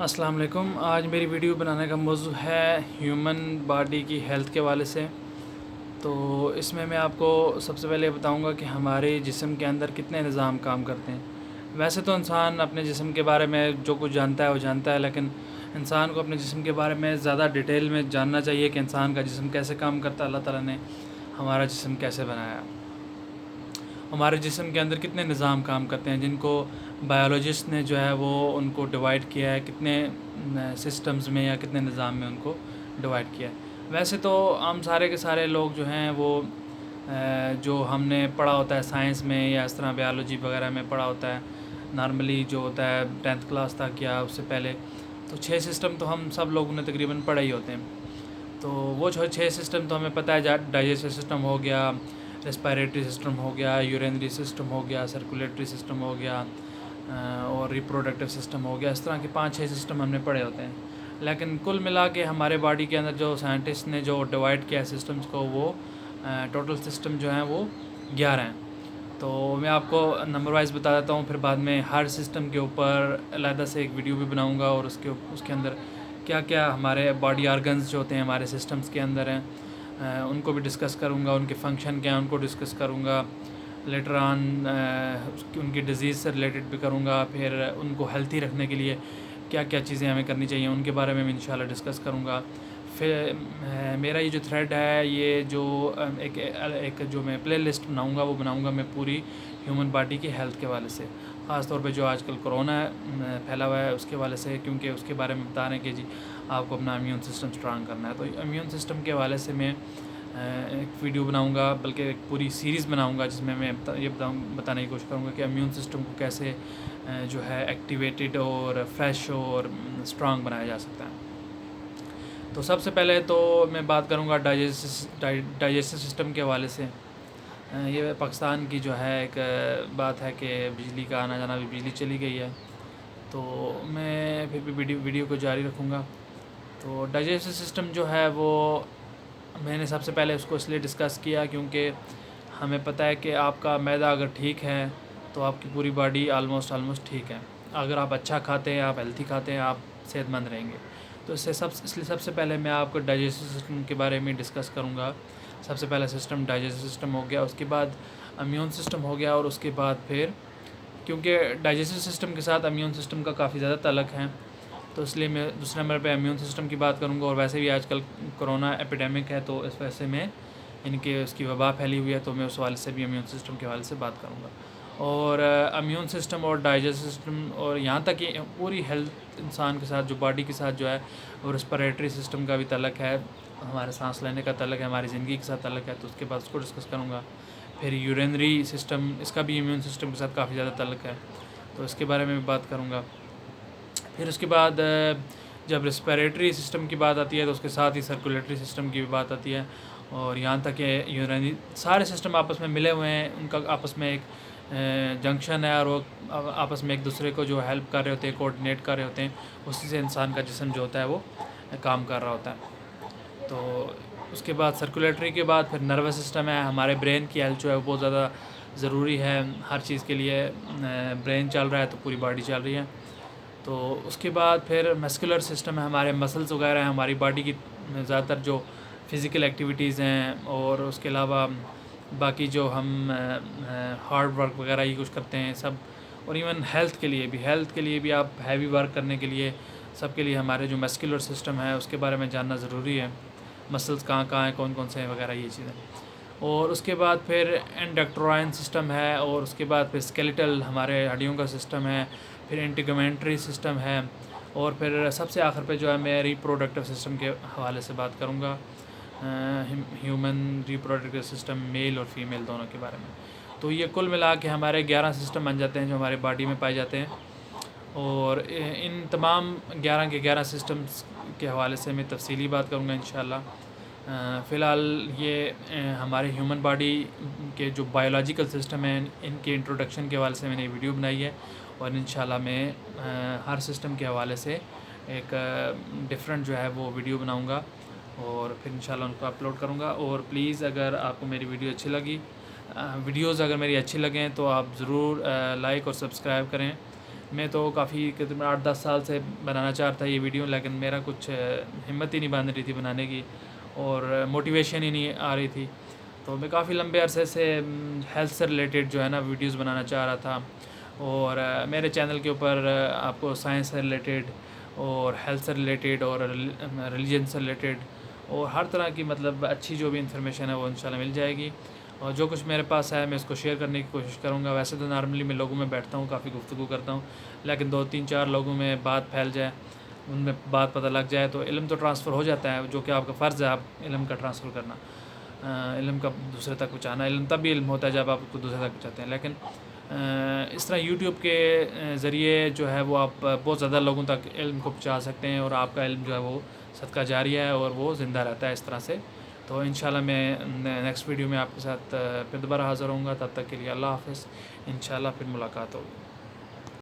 السلام علیکم۔ آج میری ویڈیو بنانے کا موضوع ہے ہیومن باڈی کی ہیلتھ کے حوالے سے۔ تو اس میں آپ کو سب سے پہلے بتاؤں گا کہ ہمارے جسم کے اندر کتنے نظام کام کرتے ہیں۔ ویسے تو انسان اپنے جسم کے بارے میں جو کچھ جانتا ہے وہ جانتا ہے، لیکن انسان کو اپنے جسم کے بارے میں زیادہ ڈیٹیل میں جاننا چاہیے کہ انسان کا جسم کیسے کام کرتا ہے، اللہ تعالیٰ نے ہمارا جسم کیسے بنایا، ہمارے جسم کے اندر کتنے نظام کام کرتے ہیں جن کو بایولوجسٹ نے جو ہے وہ ان کو ڈیوائڈ کیا ہے، کتنے سسٹمز میں یا کتنے نظام میں ان کو ڈیوائڈ کیا ہے۔ ویسے تو ہم سارے کے سارے لوگ جو ہیں وہ جو ہم نے پڑھا ہوتا ہے سائنس میں یا اس طرح بیالوجی وغیرہ میں پڑھا ہوتا ہے، نارملی جو ہوتا ہے 10th کلاس تک یا اس سے پہلے، تو 6 سسٹم تو ہم سب لوگوں نے تقریباً پڑھے ہی ہوتے ہیں۔ تو وہ جو 6 سسٹم تو ہمیں پتہ ہے، ڈائجسٹو سسٹم ہو گیا، ریسپائریٹری سسٹم ہو گیا، یورینری سسٹم ہو گیا، سرکولیٹری سسٹم ہو گیا، اور ریپروڈکٹیو سسٹم ہو گیا۔ اس طرح کے 5-6 سسٹم ہم نے پڑھے ہوتے ہیں، لیکن کل ملا کے ہمارے باڈی کے اندر جو سائنٹسٹ نے جو ڈیوائڈ کیا ہے سسٹمز کو، وہ ٹوٹل سسٹم جو ہیں وہ 11 ہیں۔ تو میں آپ کو نمبر وائز بتا دیتا ہوں، پھر بعد میں ہر سسٹم کے اوپر علیحدہ سے ایک ویڈیو بھی بناؤں گا، اور اس کے اندر کیا کیا ہمارے باڈی آرگنز جو ہوتے ہیں ہمارے سسٹمز کے اندر ہیں ان کو بھی ڈسکس کروں گا، ان کے فنکشن کیا ہیں ان کو ڈسکس کروں گا، لیٹر آن ان کی ڈیزیز سے ریلیٹڈ بھی کروں گا، پھر ان کو ہیلتھی رکھنے کے لیے کیا کیا چیزیں ہمیں کرنی چاہیے ان کے بارے میں انشاءاللہ ڈسکس کروں گا۔ پھر میرا یہ جو تھریڈ ہے، یہ جو ایک جو میں پلے لسٹ بناؤں گا، وہ بناؤں گا میں پوری ہیومن باڈی کی ہیلتھ کے حوالے سے، خاص طور پہ جو آج کل کرونا پھیلا ہوا ہے اس کے حوالے سے، کیونکہ اس کے بارے میں بتا رہے ہیں کہ جی آپ کو اپنا امیون سسٹم اسٹرانگ کرنا ہے۔ تو امیون سسٹم کے حوالے سے میں ایک ویڈیو بناؤں گا، بلکہ ایک پوری سیریز بناؤں گا، جس میں یہ بتانے کی کوشش کروں گا کہ امیون سسٹم کو کیسے جو ہے ایکٹیویٹڈ اور فریش اور اسٹرانگ بنایا جا سکتا ہے۔ تو سب سے پہلے تو میں بات کروں گا ڈائجسٹو سسٹم کے حوالے سے۔ یہ پاکستان کی جو ہے ایک بات ہے کہ بجلی کا آنا جانا، بھی بجلی چلی گئی ہے، تو میں پھر بھی ویڈیو کو جاری رکھوں گا۔ تو ڈائجسٹو سسٹم جو ہے وہ میں نے سب سے پہلے اس کو اس لیے ڈسکس کیا کیونکہ ہمیں پتہ ہے کہ آپ کا معدہ اگر ٹھیک ہے تو آپ کی پوری باڈی آلموسٹ ٹھیک ہے۔ اگر آپ اچھا کھاتے ہیں، آپ ہیلتھی کھاتے ہیں، آپ صحت مند رہیں گے۔ تو اس لیے سب سے پہلے میں آپ کو ڈائجسٹو سسٹم کے بارے میں ڈسکس کروں گا۔ سب سے پہلا سسٹم ڈائجسٹو سسٹم ہو گیا، اس کے بعد امیون سسٹم ہو گیا، اور اس کے بعد پھر کیونکہ ڈائجسٹو سسٹم کے ساتھ امیون سسٹم کا کافی زیادہ تعلق ہے، تو اس لیے میں دوسرے نمبر پہ امیون سسٹم کی بات کروں گا۔ اور ویسے بھی آج کل کرونا ایپیڈیمک ہے، تو اس وجہ سے میں اس کی وبا پھیلی ہوئی ہے، تو میں اس حوالے سے بھی امیون سسٹم کے حوالے سے بات کروں گا۔ اور امیون سسٹم اور ڈائجسٹو سسٹم، اور یہاں تک کہ پوری ہیلتھ انسان کے ساتھ جو باڈی کے ساتھ جو ہے، اور ریسپیریٹری سسٹم کا بھی تعلق ہے، ہمارے سانس لینے کا تعلق ہے، ہماری زندگی کے ساتھ تعلق ہے، تو اس کے بعد اس کو ڈسکس کروں گا۔ پھر یورینری سسٹم، اس کا بھی امیون سسٹم کے ساتھ کافی زیادہ تعلق ہے، تو اس کے بارے میں بھی بات کروں گا۔ پھر اس کے بعد جب ریسپیریٹری سسٹم کی بات آتی ہے تو اس کے ساتھ ہی سرکولیٹری سسٹم کی بھی بات آتی ہے، اور یہاں تک کہ یورینری، سارے سسٹم آپس میں ملے ہوئے ہیں، ان کا آپس میں ایک جنکشن ہے، اور وہ آپس میں ایک دوسرے کو جو ہیلپ کر رہے ہوتے ہیں، کوآرڈینیٹ کر رہے ہوتے ہیں، اسی سے انسان کا جسم جو ہوتا ہے وہ کام کر رہا ہوتا ہے۔ تو اس کے بعد سرکولیٹری کے بعد پھر نروس سسٹم ہے۔ ہمارے برین کی ہیلتھ جو ہے وہ بہت زیادہ ضروری ہے ہر چیز کے لیے، برین چل رہا ہے تو پوری باڈی چل رہی ہے۔ تو اس کے بعد پھر مسکولر سسٹم ہے، ہمارے مسلز وغیرہ ہیں، ہماری باڈی کی زیادہ تر جو فزیکل ایکٹیویٹیز ہیں، اور اس کے علاوہ باقی جو ہم ہارڈ ورک وغیرہ یہ کچھ کرتے ہیں سب، اور ایون ہیلتھ کے لیے بھی آپ ہیوی ورک کرنے کے لیے سب کے لیے ہمارے جو مسکولر سسٹم ہے اس کے بارے میں جاننا ضروری ہے، مسلز کہاں کہاں ہیں، کون کون سے ہیں وغیرہ یہ چیزیں۔ اور اس کے بعد پھر انڈکٹرائن سسٹم ہے، اور اس کے بعد پھر اسکیلیٹل ہمارے ہڈیوں کا سسٹم ہے، پھر انٹیگمنٹری سسٹم ہے، اور پھر سب سے آخر پہ جو ہے میں ریپروڈکٹیو سسٹم کے حوالے سے بات کروں گا، ہیومن ریپروڈکٹیو سسٹم، میل اور فیمیل دونوں کے بارے میں۔ تو یہ کل ملا کے ہمارے 11 سسٹم بن جاتے ہیں جو ہمارے باڈی میں پائے جاتے ہیں، اور ان تمام 11 کے 11 سسٹمز کے حوالے سے میں تفصیلی بات کروں گا انشاءاللہ۔ فی الحال یہ ہمارے ہیومن باڈی کے جو بایولوجیکل سسٹم ہیں ان کے انٹروڈکشن کے حوالے سے میں نے ویڈیو بنائی ہے، اور انشاءاللہ میں ہر سسٹم کے حوالے سے ایک ڈفرینٹ جو ہے وہ ویڈیو بناؤں گا، اور پھر انشاءاللہ ان کو اپلوڈ کروں گا۔ اور پلیز اگر آپ کو میری ویڈیو اچھی لگی، ویڈیوز اگر میری اچھی لگیں تو آپ ضرور لائک اور سبسکرائب کریں، میں تو کافی تقریباً 8-10 سال سے بنانا چاہ رہا تھا یہ ویڈیو، لیکن میرا کچھ ہمت ہی نہیں باندھ رہی تھی بنانے کی، اور موٹیویشن ہی نہیں آ رہی تھی. تو میں کافی لمبے عرصے سے ہیلتھ سے ریلیٹڈ جو ہے نا ویڈیوز بنانا چاہ رہا تھا، اور میرے چینل کے اوپر آپ کو سائنس سے ریلیٹڈ اور ہیلتھ سے ریلیٹڈ اور ریلیجن سے ریلیٹڈ اور ہر طرح کی مطلب اچھی جو بھی انفارمیشن ہے وہ انشاءاللہ مل جائے گی. اور جو کچھ میرے پاس ہے میں اس کو شیئر کرنے کی کوشش کروں گا. ویسے تو نارملی میں لوگوں میں بیٹھتا ہوں، کافی گفتگو کرتا ہوں، لیکن 2-3-4 لوگوں میں بات پھیل جائے، ان میں بات پتہ لگ جائے تو علم تو ٹرانسفر ہو جاتا ہے، جو کہ آپ کا فرض ہے، آپ علم کا ٹرانسفر کرنا، علم کا دوسرے تک پہنچانا. علم تب بھی علم ہوتا ہے جب آپ اس کو دوسرے تک پہنچاتے ہیں. لیکن اس طرح یوٹیوب کے ذریعے جو ہے وہ آپ بہت زیادہ لوگوں تک علم کو پہنچا سکتے ہیں، اور آپ کا علم جو ہے وہ صدقہ جاریہ ہے اور وہ زندہ رہتا ہے اس طرح سے. تو انشاءاللہ میں نیکسٹ ویڈیو میں آپ کے ساتھ پھر دوبارہ حاضر ہوں گا. تب تک کے لیے اللہ حافظ. انشاءاللہ پھر ملاقات ہوگی.